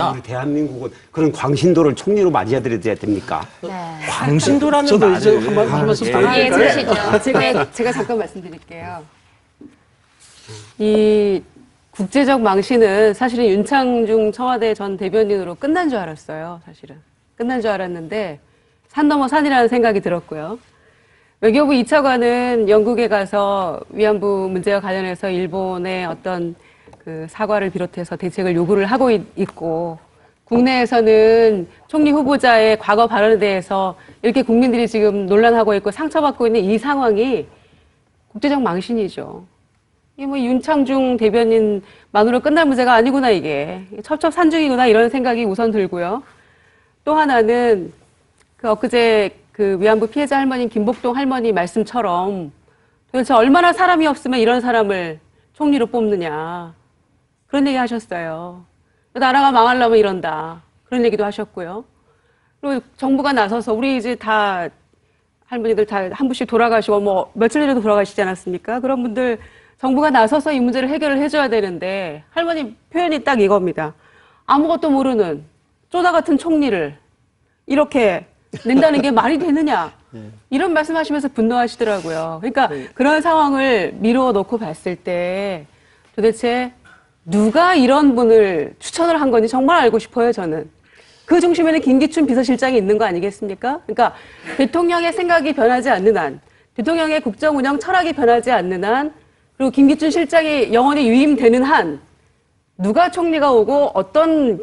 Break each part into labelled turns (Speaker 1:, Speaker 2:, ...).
Speaker 1: 있다.
Speaker 2: 우리 대한민국은 그런 광신도를 총리로 맞이해드려야 됩니까?
Speaker 3: 네.
Speaker 1: 광신도라는
Speaker 4: 저도
Speaker 1: 말을
Speaker 4: 이제 한 말씀
Speaker 3: 이해해 주시죠.
Speaker 5: 제가 잠깐 말씀드릴게요. 이 국제적 망신은 사실은 윤창중 청와대 전 대변인으로 끝난 줄 알았어요. 사실은. 끝난 줄 알았는데 산 넘어 산이라는 생각이 들었고요. 외교부 2차관은 영국에 가서 위안부 문제와 관련해서 일본의 어떤 그 사과를 비롯해서 대책을 요구를 하고 있고, 국내에서는 총리 후보자의 과거 발언에 대해서 이렇게 국민들이 지금 논란하고 있고 상처받고 있는 이 상황이 국제적 망신이죠. 이게 뭐 윤창중 대변인만으로 끝날 문제가 아니구나, 이게. 첩첩산중이구나, 이런 생각이 우선 들고요. 또 하나는 그 엊그제 그 위안부 피해자 할머니 김복동 할머니 말씀처럼 도대체 얼마나 사람이 없으면 이런 사람을 총리로 뽑느냐. 그런 얘기 하셨어요. 나라가 망하려면 이런다. 그런 얘기도 하셨고요. 그리고 정부가 나서서 우리 이제 다 할머니들 다 한 분씩 돌아가시고 뭐 며칠 전에도 돌아가시지 않았습니까? 그런 분들 정부가 나서서 이 문제를 해결을 해줘야 되는데 할머니 표현이 딱 이겁니다. 아무것도 모르는 쪼다 같은 총리를 이렇게 낸다는 게 말이 되느냐. 이런 말씀하시면서 분노하시더라고요. 그러니까 그런 상황을 미루어 놓고 봤을 때 도대체 누가 이런 분을 추천을 한 건지 정말 알고 싶어요, 저는. 그 중심에는 김기춘 비서실장이 있는 거 아니겠습니까? 그러니까 대통령의 생각이 변하지 않는 한, 대통령의 국정 운영 철학이 변하지 않는 한, 그리고 김기춘 실장이 영원히 유임되는 한, 누가 총리가 오고 어떤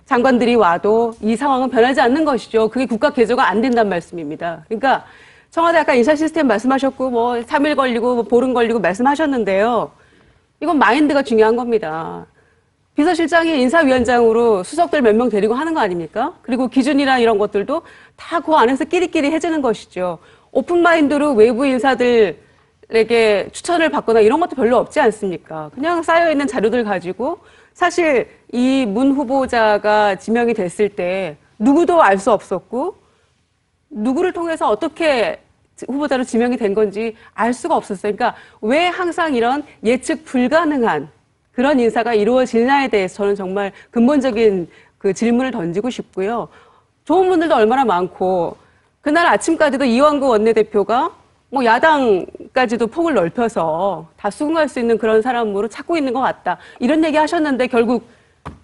Speaker 5: 장관들이 와도 이 상황은 변하지 않는 것이죠. 그게 국가 개조가 안 된다는 말씀입니다. 그러니까 청와대 아까 인사 시스템 말씀하셨고 뭐 3일 걸리고 뭐 보름 걸리고 말씀하셨는데요. 이건 마인드가 중요한 겁니다. 비서실장이 인사위원장으로 수석들 몇 명 데리고 하는 거 아닙니까? 그리고 기준이나 이런 것들도 다 그 안에서 끼리끼리 해주는 것이죠. 오픈 마인드로 외부 인사들에게 추천을 받거나 이런 것도 별로 없지 않습니까? 그냥 쌓여있는 자료들 가지고 사실 이 문 후보자가 지명이 됐을 때 누구도 알 수 없었고 누구를 통해서 어떻게 후보자로 지명이 된 건지 알 수가 없었어요. 그러니까 왜 항상 이런 예측 불가능한 그런 인사가 이루어지냐에 대해서 저는 정말 근본적인 그 질문을 던지고 싶고요. 좋은 분들도 얼마나 많고 그날 아침까지도 이완구 원내대표가 뭐 야당까지도 폭을 넓혀서 다 수긍할 수 있는 그런 사람으로 찾고 있는 것 같다. 이런 얘기 하셨는데 결국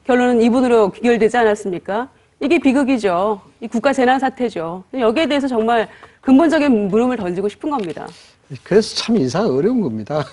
Speaker 5: 결론은 이분으로 귀결되지 않았습니까? 이게 비극이죠. 이 국가 재난 사태죠. 여기에 대해서 정말 근본적인 물음을 던지고 싶은 겁니다.
Speaker 4: 그래서 참 인사가 어려운 겁니다.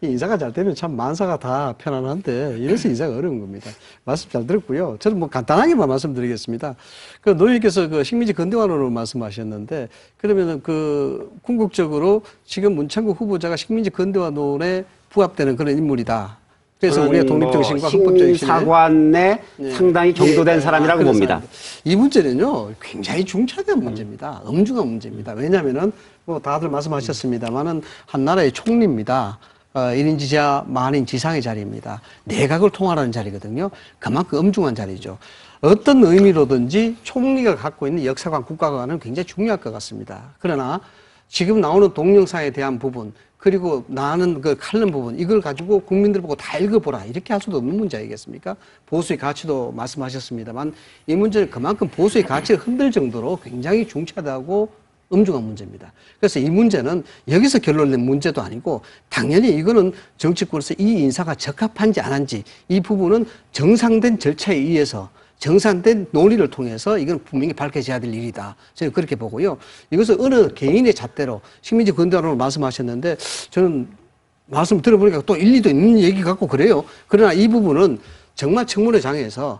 Speaker 4: 이 인사가 잘 되면 참 만사가 다 편안한데 이래서 인사가 어려운 겁니다. 말씀 잘 들었고요. 저는 뭐 간단하게만 말씀드리겠습니다. 그 노예께서 그 식민지 근대화론으로 말씀하셨는데 그러면은 그 궁극적으로 지금 문창국 후보자가 식민지 근대화론에 부합되는 그런 인물이다. 그래서 우리의 독립정신과 헌법적인
Speaker 2: 식민사관에 상당히 경도된 사람이라고 봅니다.
Speaker 4: 이 문제는요, 굉장히 중차대한 문제입니다. 엄중한 문제입니다. 왜냐하면은 뭐 다들 말씀하셨습니다만은 한 나라의 총리입니다. 1인 지자 만인 지상의 자리입니다. 내각을 통할하는 자리거든요. 그만큼 엄중한 자리죠. 어떤 의미로든지 총리가 갖고 있는 역사관, 국가관은 굉장히 중요할 것 같습니다. 그러나 지금 나오는 동영상에 대한 부분, 그리고 나는 그 칼럼 부분, 이걸 가지고 국민들 보고 다 읽어보라. 이렇게 할 수도 없는 문제 아니겠습니까? 보수의 가치도 말씀하셨습니다만 이 문제는 그만큼 보수의 가치를 흔들 정도로 굉장히 중차대하고 엄중한 문제입니다. 그래서 이 문제는 여기서 결론낸 문제도 아니고 당연히 이거는 정치권에서 이 인사가 적합한지 안 한지 이 부분은 정상된 절차에 의해서 정상된 논의를 통해서 이건 분명히 밝혀져야 될 일이다. 저는 그렇게 보고요. 이것은 어느 개인의 잣대로 식민지 근대화론을 말씀하셨는데 저는 말씀 들어보니까 또 일리도 있는 얘기 같고 그래요. 그러나 이 부분은 정말 청문회장에서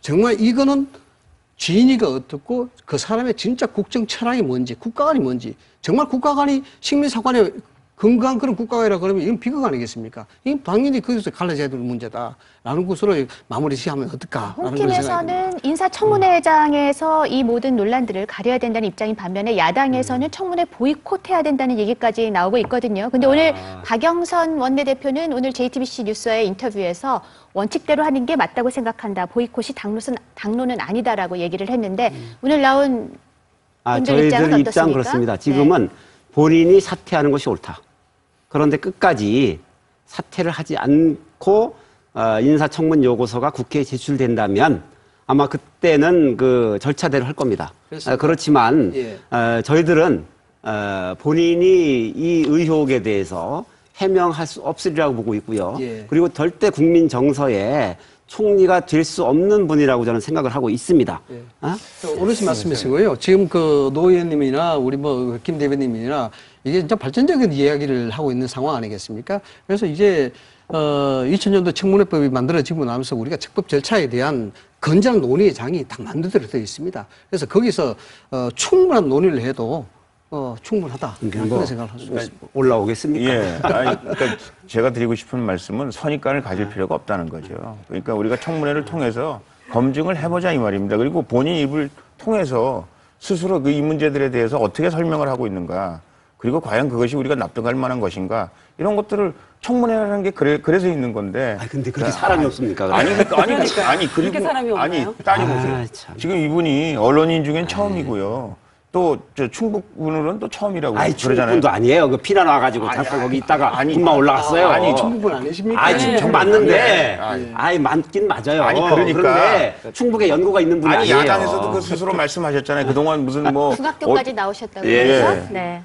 Speaker 4: 정말 이거는 지인이가 어떻고 그 사람의 진짜 국정 철학이 뭔지 국가관이 뭔지 정말 국가관이 식민사관에 건강한 그런 국가관이라 그러면 이건 비극 아니겠습니까? 이건 당연히 거기서 갈라져야 될 문제다라는 것으로 마무리 시하면 어떨까?
Speaker 3: 홍 팀에서는 인사청문회장에서 이 모든 논란들을 가려야 된다는 입장인 반면에 야당에서는 청문회 보이콧해야 된다는 얘기까지 나오고 있거든요. 근데 오늘 박영선 원내대표는 오늘 JTBC 뉴스와의 인터뷰에서 원칙대로 하는 게 맞다고 생각한다. 보이콧이 당론은 아니다라고 얘기를 했는데 오늘 나온 분들 입장은
Speaker 2: 저희들
Speaker 3: 어떻습니까?
Speaker 2: 입장 그렇습니다. 지금은 본인이 사퇴하는 것이 옳다. 그런데 끝까지 사퇴를 하지 않고 인사청문 요구서가 국회에 제출된다면 아마 그때는 그 절차대로 할 겁니다. 그렇지만
Speaker 4: 예.
Speaker 2: 저희들은 본인이 이 의혹에 대해서 해명할 수 없으리라고 보고 있고요.
Speaker 4: 예.
Speaker 2: 그리고 절대 국민 정서에 총리가 될 수 없는 분이라고 저는 생각을 하고 있습니다.
Speaker 4: 예. 어르신 말씀이시고요. 지금 그 노 의원님이나 우리 뭐 김 대변님이나 이게 진짜 발전적인 이야기를 하고 있는 상황 아니겠습니까? 그래서 이제 2000년도 청문회법이 만들어지고 나면서 우리가 적법 절차에 대한 건전한 논의의 장이 딱 만들어져 있습니다. 그래서 거기서 충분한 논의를 해도 충분하다. 그런 생각을 할 수 있습니다.
Speaker 2: 올라오겠습니까?
Speaker 1: 예. 그러니까 제가 드리고 싶은 말씀은 선입관을 가질 필요가 없다는 거죠. 그러니까 우리가 청문회를 통해서 검증을 해보자 이 말입니다. 그리고 본인 입을 통해서 스스로 그 이 문제들에 대해서 어떻게 설명을 하고 있는가. 그리고 과연 그것이 우리가 납득할 만한 것인가. 이런 것들을 청문회라는 게 그래서 있는 건데.
Speaker 2: 근데 그렇게 사람이 없습니까?
Speaker 1: 아니, 그리고
Speaker 5: 그렇게 사람이 없나요?
Speaker 1: 따져보세요.
Speaker 2: 참.
Speaker 1: 지금 이분이 언론인 중엔 처음이고요. 또 저 충북분으로는 또 처음이라고 그러잖아요.
Speaker 2: 충북분도 아니에요. 그 피난 와가지고 잠깐 거기 있다가 군만 올라갔어요.
Speaker 1: 아니,
Speaker 4: 충북분 아니십니까?
Speaker 2: 충북 맞는데,
Speaker 1: 네.
Speaker 2: 맞긴 맞아요.
Speaker 1: 아니, 그러니까.
Speaker 2: 그런데 충북에 연고가 있는 분이
Speaker 1: 아니,
Speaker 2: 아니에요.
Speaker 1: 야당에서도 그 스스로 말씀하셨잖아요. 그동안 무슨 뭐.
Speaker 3: 중학교까지 나오셨다고
Speaker 1: 예.
Speaker 3: 해서 네.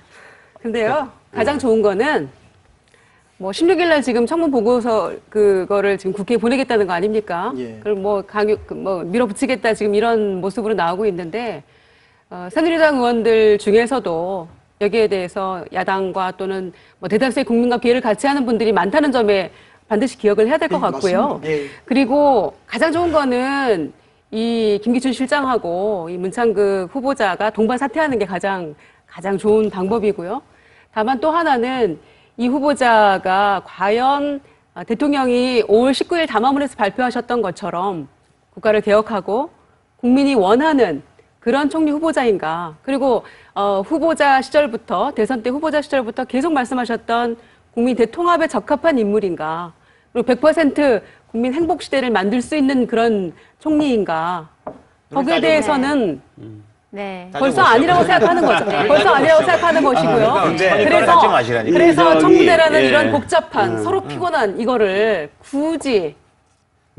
Speaker 5: 근데요, 가장 좋은 거는 뭐 16일 날 지금 청문 보고서 그거를 지금 국회에 보내겠다는 거 아닙니까?
Speaker 4: 예.
Speaker 5: 그걸 뭐 밀어붙이겠다 지금 이런 모습으로 나오고 있는데 새누리당 의원들 중에서도 여기에 대해서 야당과 또는 뭐 대다수의 국민과 기회를 같이 하는 분들이 많다는 점에 반드시 기억을 해야 될 것 같고요.
Speaker 4: 맞습니다. 예.
Speaker 5: 그리고 가장 좋은 거는 이 김기춘 실장하고 이 문창극 후보자가 동반 사퇴하는 게 가장 좋은 방법이고요. 다만 또 하나는 이 후보자가 과연 대통령이 5월 19일 담화문에서 발표하셨던 것처럼 국가를 개혁하고 국민이 원하는 그런 총리 후보자인가. 그리고 후보자 시절부터 대선 때 후보자 시절부터 계속 말씀하셨던 국민 대통합에 적합한 인물인가. 그리고 100% 국민 행복 시대를 만들 수 있는 그런 총리인가. 거기에 대해서는
Speaker 3: 네.
Speaker 5: 벌써 아니라고 생각하는 거죠. 벌써 아니라고 생각하는 것이고요.
Speaker 1: 하지 마시라니까.
Speaker 5: 그래서 청문회라는
Speaker 2: 예.
Speaker 5: 이런 복잡한 서로 피곤한 이거를 굳이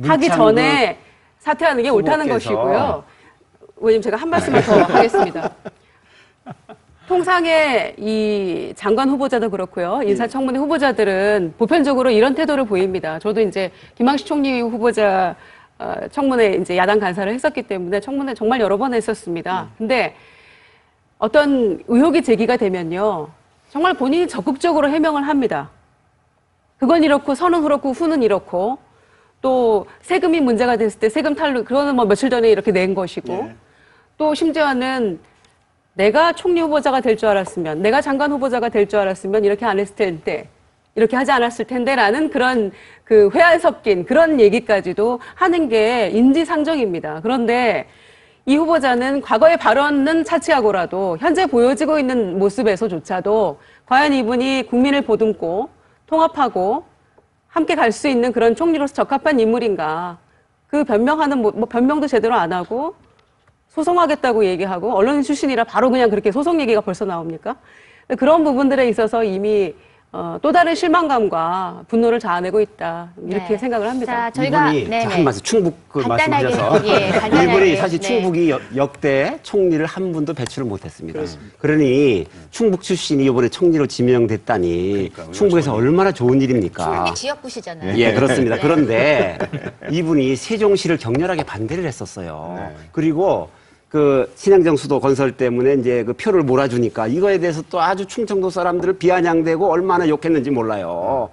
Speaker 5: 하기
Speaker 2: 문창극
Speaker 5: 전에 사퇴하는 게 옳다는
Speaker 2: 후보께서.
Speaker 5: 것이고요. 의원님 제가 한 말씀을 더 하겠습니다. 통상의 이 장관 후보자도 그렇고요. 인사청문회 후보자들은 보편적으로 이런 태도를 보입니다. 저도 이제 김황식 총리 후보자 청문회 이제 야당 간사를 했었기 때문에 청문회 정말 여러 번 했었습니다. 근데 어떤 의혹이 제기가 되면요. 정말 본인이 적극적으로 해명을 합니다. 그건 이렇고 선은 그렇고 후는 이렇고 또 세금이 문제가 됐을 때 세금 탈루 그거는 뭐 며칠 전에 이렇게 낸 것이고 또 심지어는 내가 총리 후보자가 될 줄 알았으면 내가 장관 후보자가 될 줄 알았으면 이렇게 안 했을 텐데 이렇게 하지 않았을 텐데라는 그런 그 회한 섞인 그런 얘기까지도 하는 게 인지상정입니다. 그런데 이 후보자는 과거의 발언은 차치하고라도 현재 보여지고 있는 모습에서조차도 과연 이분이 국민을 보듬고 통합하고 함께 갈 수 있는 그런 총리로서 적합한 인물인가. 그 변명하는 뭐 변명도 제대로 안 하고 소송하겠다고 얘기하고 언론인 출신이라 바로 그냥 그렇게 소송 얘기가 벌써 나옵니까? 그런 부분들에 있어서 이미 또 다른 실망감과 분노를 자아내고 있다. 이렇게
Speaker 3: 네.
Speaker 5: 생각을 합니다.
Speaker 3: 자, 저희가
Speaker 2: 이분이 한 말씀 충북 그
Speaker 3: 간단하게,
Speaker 2: 말씀하셔서
Speaker 3: 예, 간단하게,
Speaker 2: 이분이 사실
Speaker 3: 네.
Speaker 2: 충북이 역대 총리를 한 분도 배출을 못했습니다. 그러니 충북 출신이 이번에 총리로 지명됐다니 충북에서 얼마나 좋은 일입니까?
Speaker 3: 충북이 지역구시잖아요.
Speaker 2: 예, 그렇습니다.
Speaker 3: 네.
Speaker 2: 그런데 이분이 세종시를 격렬하게 반대를 했었어요. 그리고 그 신양정 수도 건설 때문에 이제 그 표를 몰아주니까 이거에 대해서 또 아주 충청도 사람들을 비아냥대고 얼마나 욕했는지 몰라요.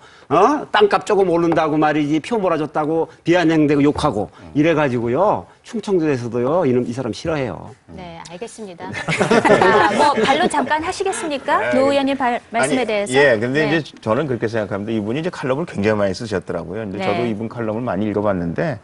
Speaker 2: 땅값 조금 오른다고 말이지 표 몰아줬다고 비아냥대고 욕하고 이래가지고요. 충청도에서도요 이 사람 싫어해요.
Speaker 3: 네, 알겠습니다. 자, 뭐 반론 잠깐 하시겠습니까? 노 의원님 말씀에 대해서.
Speaker 1: 예, 근데
Speaker 3: 네.
Speaker 1: 이제 저는 그렇게 생각합니다. 이분이 이제 칼럼을 굉장히 많이 쓰셨더라고요. 근데
Speaker 3: 네.
Speaker 1: 저도 이분 칼럼을 많이 읽어봤는데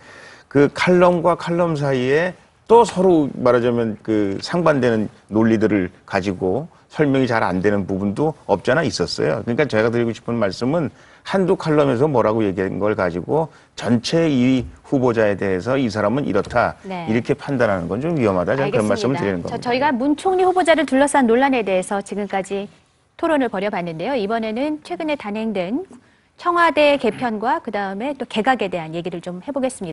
Speaker 1: 그 칼럼과 칼럼 사이에 또 서로 말하자면 그 상반되는 논리들을 가지고 설명이 잘 안 되는 부분도 없잖아 있었어요. 그러니까 제가 드리고 싶은 말씀은 한두 칼럼에서 뭐라고 얘기한 걸 가지고 전체 이 후보자에 대해서 이 사람은 이렇다
Speaker 3: 네.
Speaker 1: 이렇게 판단하는 건 좀 위험하다. 저는 그런 말씀을 드리는 겁니다.
Speaker 3: 저희가 문 총리 후보자를 둘러싼 논란에 대해서 지금까지 토론을 벌여봤는데요. 이번에는 최근에 단행된 청와대 개편과 그다음에 또 개각에 대한 얘기를 좀 해보겠습니다.